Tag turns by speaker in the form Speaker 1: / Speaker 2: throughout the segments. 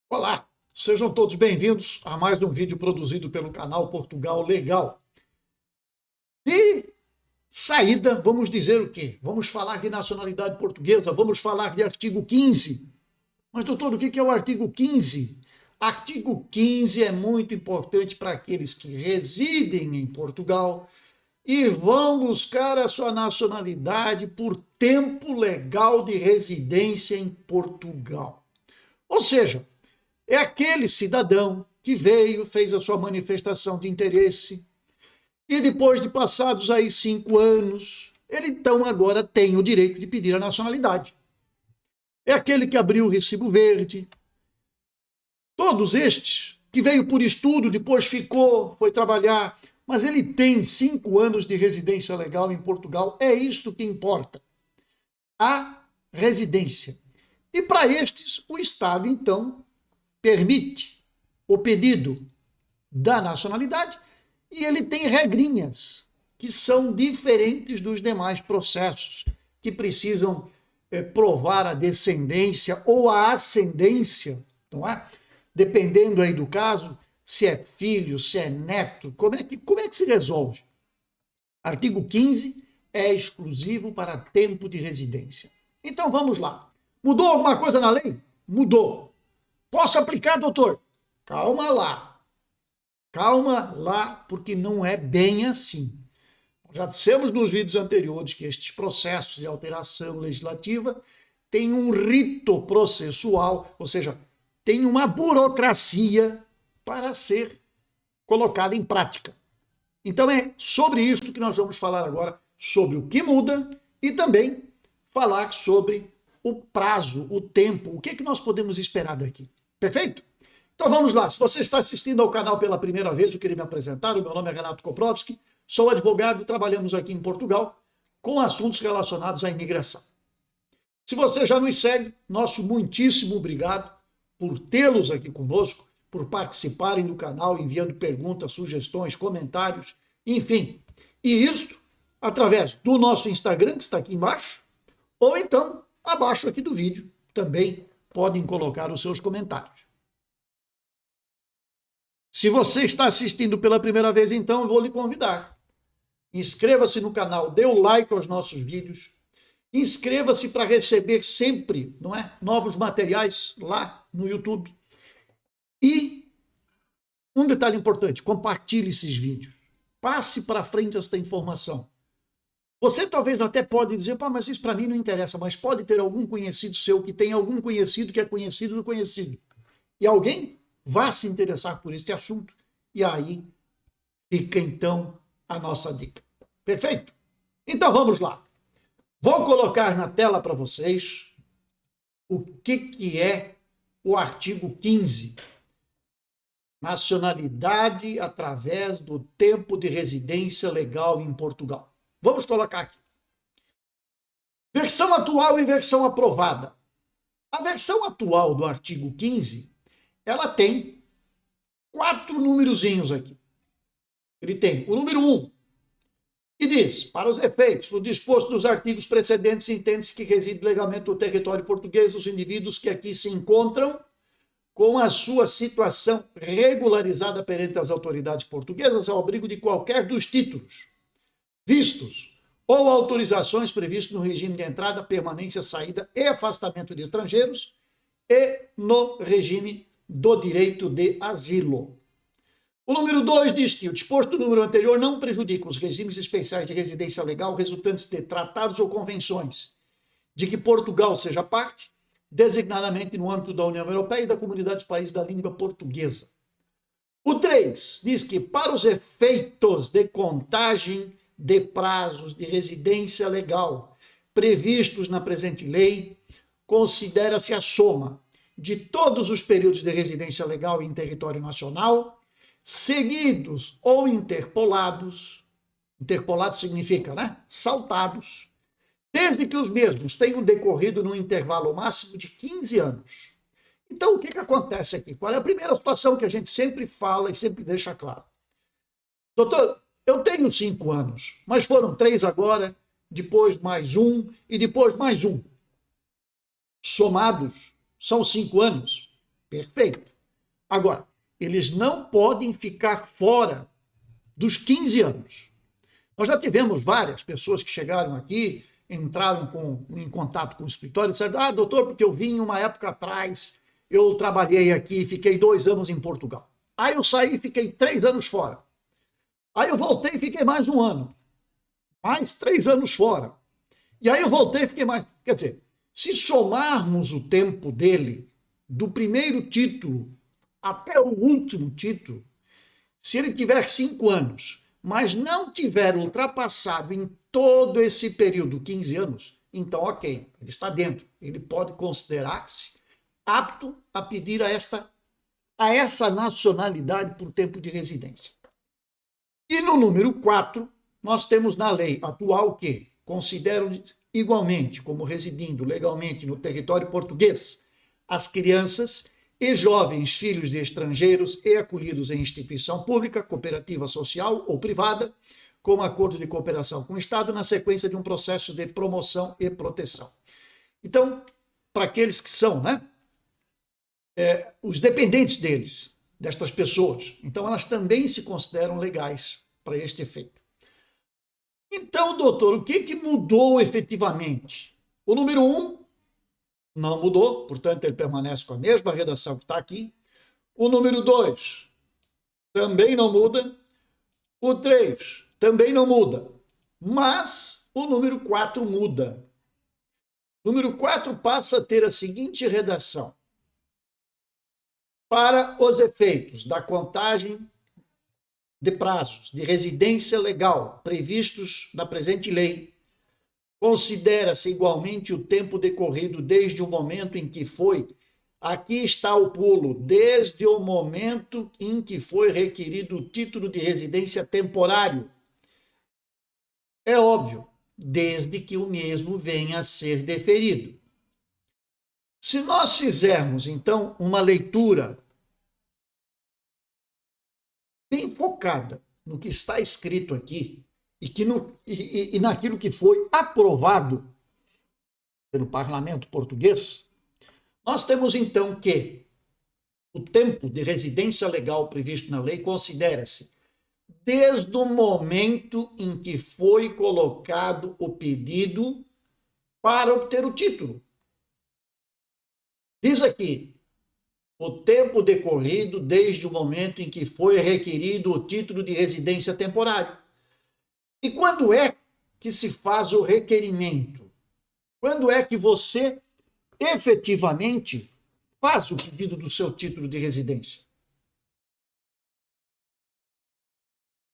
Speaker 1: Olá, sejam todos bem-vindos a mais um vídeo produzido pelo canal Portugal Legal. De saída, vamos dizer o quê? Vamos falar de nacionalidade portuguesa, vamos falar de artigo 15. Mas, doutor, o que é o artigo 15? Artigo 15 é muito importante para aqueles que residem em Portugal e vão buscar a sua nacionalidade por tempo legal de residência em Portugal. Ou seja, é aquele cidadão que veio, fez a sua manifestação de interesse e depois de passados aí 5 anos, ele então agora tem o direito de pedir a nacionalidade. É aquele que abriu o recibo verde. Todos estes, que veio por estudo, depois ficou, foi trabalhar, mas ele tem 5 anos de residência legal em Portugal. É isto que importa. A residência. E para estes, o Estado, então, permite o pedido da nacionalidade e ele tem regrinhas que são diferentes dos demais processos, que precisam provar a descendência ou a ascendência, não é? Dependendo aí do caso, se é filho, se é neto, como é que se resolve? Artigo 15 é exclusivo para tempo de residência. Então vamos lá. Mudou alguma coisa na lei? Mudou. Posso aplicar, doutor? Calma lá, porque não é bem assim. Já dissemos nos vídeos anteriores que estes processos de alteração legislativa têm um rito processual, ou seja, tem uma burocracia para ser colocada em prática. Então é sobre isso que nós vamos falar agora, sobre o que muda e também falar sobre o prazo, o tempo, o que é que nós podemos esperar daqui. Perfeito? Então vamos lá. Se você está assistindo ao canal pela primeira vez, eu queria me apresentar. O meu nome é Renato Koprowski, sou advogado, trabalhamos aqui em Portugal com assuntos relacionados à imigração. Se você já nos segue, nosso muitíssimo obrigado por tê-los aqui conosco, por participarem do canal, enviando perguntas, sugestões, comentários, enfim. E isto através do nosso Instagram, que está aqui embaixo, ou então abaixo aqui do vídeo, também podem colocar os seus comentários. Se você está assistindo pela primeira vez, então, eu vou lhe convidar. Inscreva-se no canal, dê o like aos nossos vídeos, inscreva-se para receber sempre, não é, novos materiais lá no YouTube. E um detalhe importante, compartilhe esses vídeos. Passe para frente esta informação. Você talvez até pode dizer, pá, mas isso para mim não interessa, mas pode ter algum conhecido seu que tem algum conhecido que é conhecido do conhecido. E alguém vá se interessar por este assunto. E aí fica então a nossa dica. Perfeito? Então vamos lá. Vou colocar na tela para vocês o que é o artigo 15. Nacionalidade através do tempo de residência legal em Portugal. Vamos colocar aqui. Versão atual e versão aprovada. A versão atual do artigo 15, ela tem 4 numerozinhos aqui. Ele tem o número 1, que diz, para os efeitos do disposto dos artigos precedentes, entende-se que reside legalmente no território português os indivíduos que aqui se encontram com a sua situação regularizada perante as autoridades portuguesas ao abrigo de qualquer dos títulos, vistos ou autorizações previstos no regime de entrada, permanência, saída e afastamento de estrangeiros e no regime do direito de asilo. O número 2 diz que o disposto do número anterior não prejudica os regimes especiais de residência legal resultantes de tratados ou convenções de que Portugal seja parte, designadamente no âmbito da União Europeia e da Comunidade dos Países da Língua Portuguesa. O 3 diz que, para os efeitos de contagem de prazos de residência legal previstos na presente lei, considera-se a soma de todos os períodos de residência legal em território nacional, seguidos ou interpolados significa, né? Saltados, desde que os mesmos tenham decorrido num intervalo máximo de 15 anos. Então, o que acontece aqui? Qual é a primeira situação que a gente sempre fala e sempre deixa claro? Doutor, eu tenho 5 anos, mas foram 3 agora, depois mais 1 e depois mais 1. Somados, são 5 anos. Perfeito. Agora, eles não podem ficar fora dos 15 anos. Nós já tivemos várias pessoas que chegaram aqui, entraram em contato com o escritório e disseram: ah, doutor, porque eu vim uma época atrás, eu trabalhei aqui, fiquei 2 anos em Portugal. Aí eu saí e fiquei 3 anos fora. Aí eu voltei e fiquei mais 1 ano. Mais 3 anos fora. E aí eu voltei e fiquei mais... Quer dizer, se somarmos o tempo dele, do primeiro título até o último título, se ele tiver 5 anos, mas não tiver ultrapassado em todo esse período 15 anos, então ok, ele está dentro. Ele pode considerar-se apto a pedir a essa nacionalidade por tempo de residência. E no número 4, nós temos na lei atual que consideram igualmente como residindo legalmente no território português as crianças e jovens filhos de estrangeiros e acolhidos em instituição pública, cooperativa social ou privada, com acordo de cooperação com o Estado, na sequência de um processo de promoção e proteção. Então, para aqueles que são, os dependentes destas pessoas, então elas também se consideram legais para este efeito. Então, doutor, o que mudou efetivamente? O número 1 não mudou, portanto, ele permanece com a mesma redação que está aqui. O número 2 também não muda. O 3 também não muda. Mas o número 4 muda. O número 4 passa a ter a seguinte redação: para os efeitos da contagem de prazos de residência legal previstos na presente lei, considera-se igualmente o tempo decorrido desde o momento em que foi, aqui está o pulo, desde o momento em que foi requerido o título de residência temporário. É óbvio, desde que o mesmo venha a ser deferido. Se nós fizermos, então, uma leitura bem focada no que está escrito aqui e naquilo que foi aprovado pelo parlamento português, nós temos então que o tempo de residência legal previsto na lei considera-se desde o momento em que foi colocado o pedido para obter o título. Diz aqui: o tempo decorrido desde o momento em que foi requerido o título de residência temporária. E quando é que se faz o requerimento? Quando é que você efetivamente faz o pedido do seu título de residência?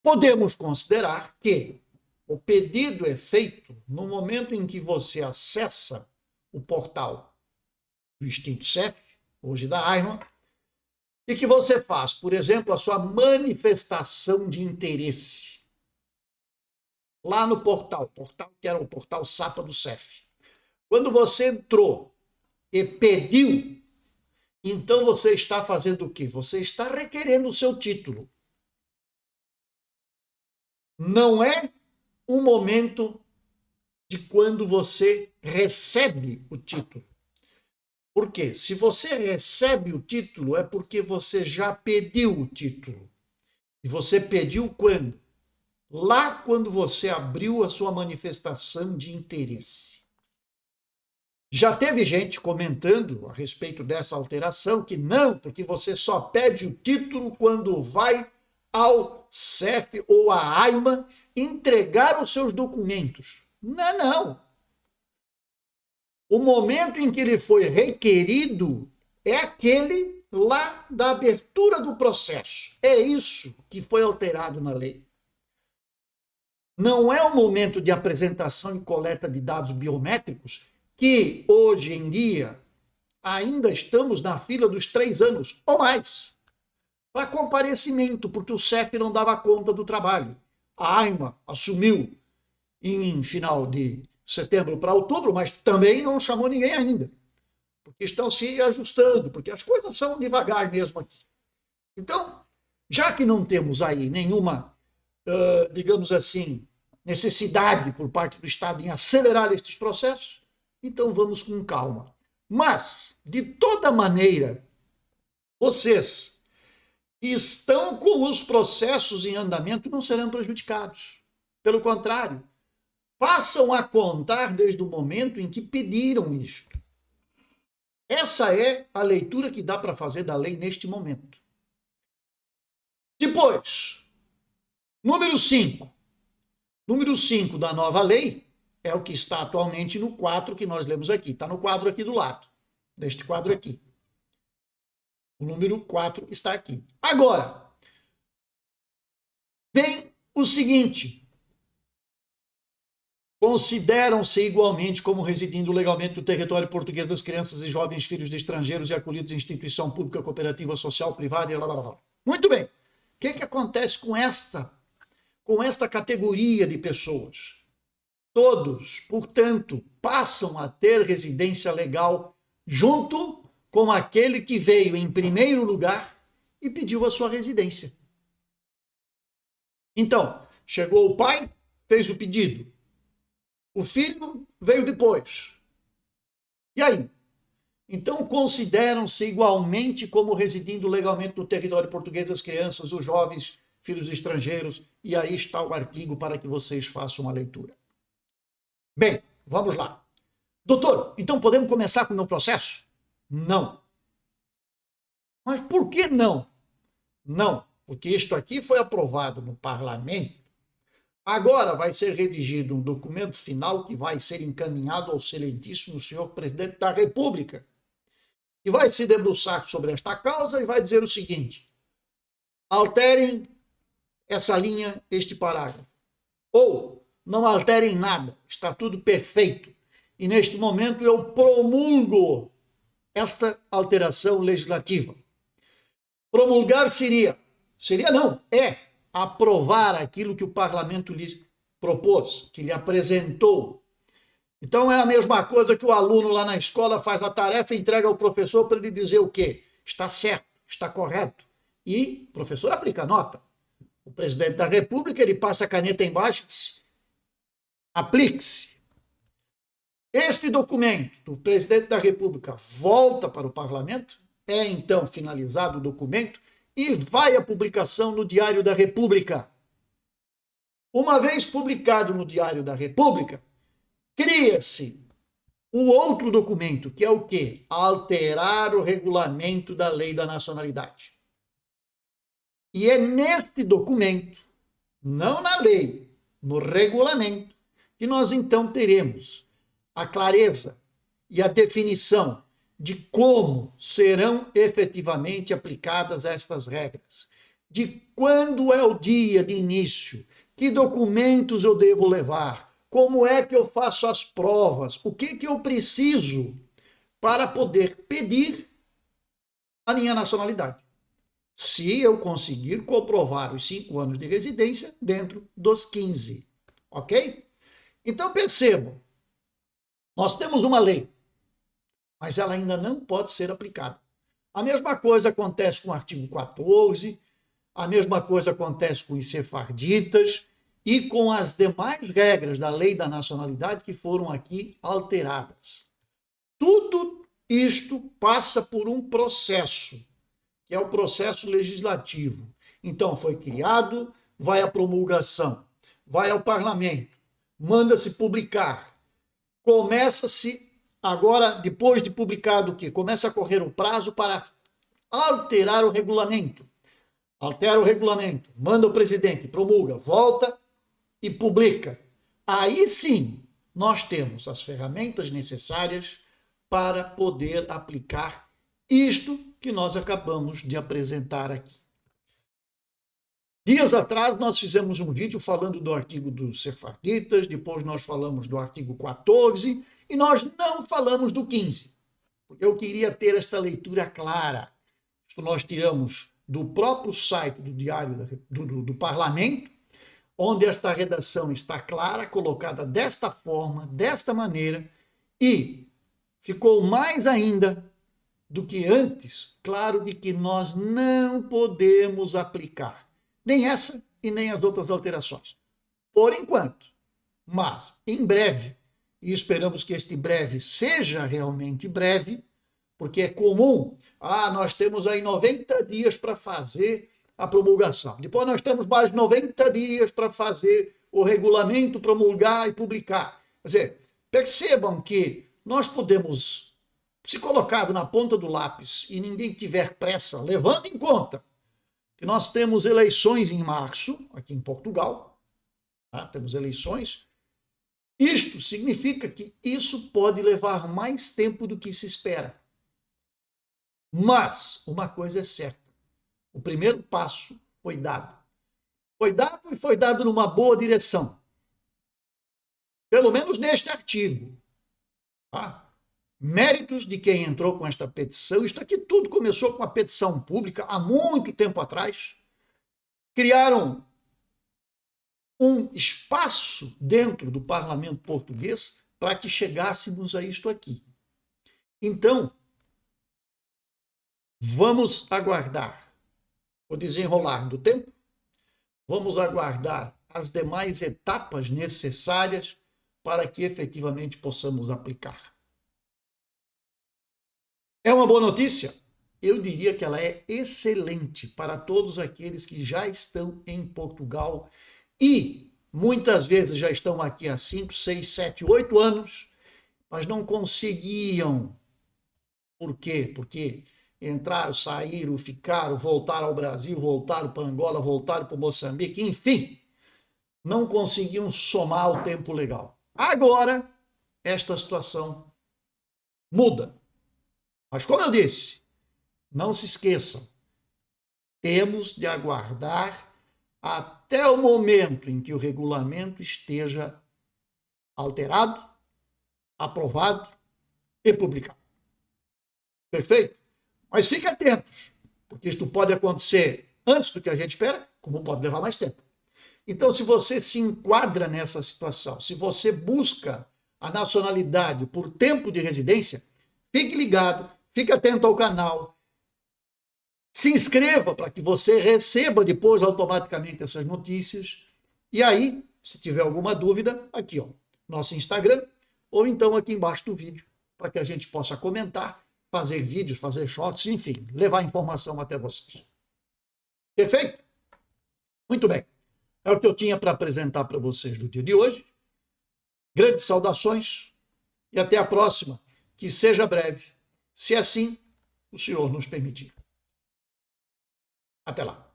Speaker 1: Podemos considerar que o pedido é feito no momento em que você acessa o portal do Extinto CEF, hoje da AIMA, e que você faz, por exemplo, a sua manifestação de interesse lá no portal que era o portal SAPA do CEF. Quando você entrou e pediu, então você está fazendo o quê? Você está requerendo o seu título. Não é o momento de quando você recebe o título. Por quê? Se você recebe o título, é porque você já pediu o título. E você pediu quando? Lá quando você abriu a sua manifestação de interesse. Já teve gente comentando a respeito dessa alteração que não, porque você só pede o título quando vai ao CEF ou à AIMA entregar os seus documentos. Não, não. O momento em que ele foi requerido é aquele lá da abertura do processo. É isso que foi alterado na lei. Não é o momento de apresentação e coleta de dados biométricos, que hoje em dia ainda estamos na fila dos 3 anos ou mais para comparecimento, porque o CEF não dava conta do trabalho. A AIMA assumiu em final de setembro para outubro, mas também não chamou ninguém ainda, porque estão se ajustando, porque as coisas são devagar mesmo aqui. Então, já que não temos aí nenhuma, digamos assim, necessidade por parte do Estado em acelerar estes processos, então vamos com calma. Mas, de toda maneira, Vocês que estão com os processos em andamento não serão prejudicados. Pelo contrário, passam a contar desde o momento em que pediram isto. Essa é a leitura que dá para fazer da lei neste momento. Depois, número 5. Número 5 da nova lei é o que está atualmente no 4 que nós lemos aqui. Está no quadro aqui do lado, neste quadro aqui. O número 4 está aqui. Agora, vem o seguinte. Consideram-se igualmente como residindo legalmente no território português as crianças e jovens filhos de estrangeiros e acolhidos em instituição pública, cooperativa, social, privada e blá, blá, blá. Muito bem. O que acontece com esta categoria de pessoas? Todos, portanto, passam a ter residência legal junto com aquele que veio em primeiro lugar e pediu a sua residência. Então, chegou o pai, fez o pedido. O filho veio depois. E aí? Então, consideram-se igualmente como residindo legalmente no território português as crianças, os jovens, filhos estrangeiros, e aí está o artigo para que vocês façam a leitura. Bem, vamos lá. Doutor, então podemos começar com o meu processo? Não. Mas por que não? Não, porque isto aqui foi aprovado no parlamento. Agora vai ser redigido um documento final que vai ser encaminhado ao excelentíssimo senhor presidente da República, que vai se debruçar sobre esta causa e vai dizer o seguinte: alterem essa linha, este parágrafo. Ou não alterem nada, está tudo perfeito. E neste momento eu promulgo esta alteração legislativa. Promulgar seria não, é aprovar aquilo que o parlamento lhe propôs, que lhe apresentou. Então é a mesma coisa que o aluno lá na escola faz a tarefa e entrega ao professor para ele dizer o quê? Está certo, está correto. E o professor aplica a nota. O presidente da República, ele passa a caneta embaixo e diz: aplique-se. Este documento do presidente da República volta para o parlamento, é então finalizado o documento e vai à publicação no Diário da República. Uma vez publicado no Diário da República, cria-se o outro documento, que é o quê? Alterar o regulamento da Lei da Nacionalidade. E é neste documento, não na lei, no regulamento, que nós então teremos a clareza e a definição de como serão efetivamente aplicadas estas regras, de quando é o dia de início, que documentos eu devo levar, como é que eu faço as provas, o que eu preciso para poder pedir a minha nacionalidade. Se eu conseguir comprovar os 5 anos de residência dentro dos 15, ok? Então percebam, nós temos uma lei, mas ela ainda não pode ser aplicada. A mesma coisa acontece com o artigo 14, a mesma coisa acontece com os sefarditas e com as demais regras da Lei da Nacionalidade que foram aqui alteradas. Tudo isto passa por um processo, que é o processo legislativo. Então, foi criado, vai à promulgação, vai ao parlamento, manda-se publicar, começa-se, agora, depois de publicado o quê? Começa a correr o prazo para alterar o regulamento. Altera o regulamento, manda o presidente, promulga, volta e publica. Aí sim, nós temos as ferramentas necessárias para poder aplicar isto que nós acabamos de apresentar aqui. Dias atrás nós fizemos um vídeo falando do artigo dos sefarditas, depois nós falamos do artigo 14 e nós não falamos do 15, porque eu queria ter esta leitura clara. Isto nós tiramos do próprio site do Diário do Parlamento, onde esta redação está clara, colocada desta forma, desta maneira, e ficou mais ainda do que antes, claro de que nós não podemos aplicar nem essa e nem as outras alterações, por enquanto. Mas, em breve, e esperamos que este breve seja realmente breve, porque é comum, nós temos aí 90 dias para fazer a promulgação. Depois nós temos mais 90 dias para fazer o regulamento, promulgar e publicar. Quer dizer, percebam que nós podemos, se colocado na ponta do lápis e ninguém tiver pressa, levando em conta que nós temos eleições em março, aqui em Portugal, tá? Temos eleições. Isto significa que isso pode levar mais tempo do que se espera. Mas uma coisa é certa, o primeiro passo foi dado. Foi dado e foi dado numa boa direção. Pelo menos neste artigo. Tá? Méritos de quem entrou com esta petição. Isto aqui tudo começou com a petição pública há muito tempo atrás. Criaram um espaço dentro do parlamento português para que chegássemos a isto aqui. Então, vamos aguardar o desenrolar do tempo, vamos aguardar as demais etapas necessárias para que efetivamente possamos aplicar. É uma boa notícia? Eu diria que ela é excelente para todos aqueles que já estão em Portugal e muitas vezes já estão aqui há 5, 6, 7, 8 anos, mas não conseguiam. Por quê? Porque entraram, saíram, ficaram, voltaram ao Brasil, voltaram para Angola, voltaram para Moçambique, enfim, não conseguiam somar o tempo legal. Agora, esta situação muda. Mas, como eu disse, não se esqueçam, temos de aguardar até o momento em que o regulamento esteja alterado, aprovado e publicado. Perfeito? Mas fiquem atentos, porque isto pode acontecer antes do que a gente espera, como pode levar mais tempo. Então, se você se enquadra nessa situação, se você busca a nacionalidade por tempo de residência, fique ligado, fique atento ao canal, se inscreva para que você receba depois automaticamente essas notícias. E aí, se tiver alguma dúvida, aqui, ó, nosso Instagram, ou então aqui embaixo do vídeo, para que a gente possa comentar, fazer vídeos, fazer shorts, enfim, levar informação até vocês. Perfeito? Muito bem. É o que eu tinha para apresentar para vocês no dia de hoje. Grandes saudações e até a próxima, que seja breve, se assim o Senhor nos permitir. Até lá.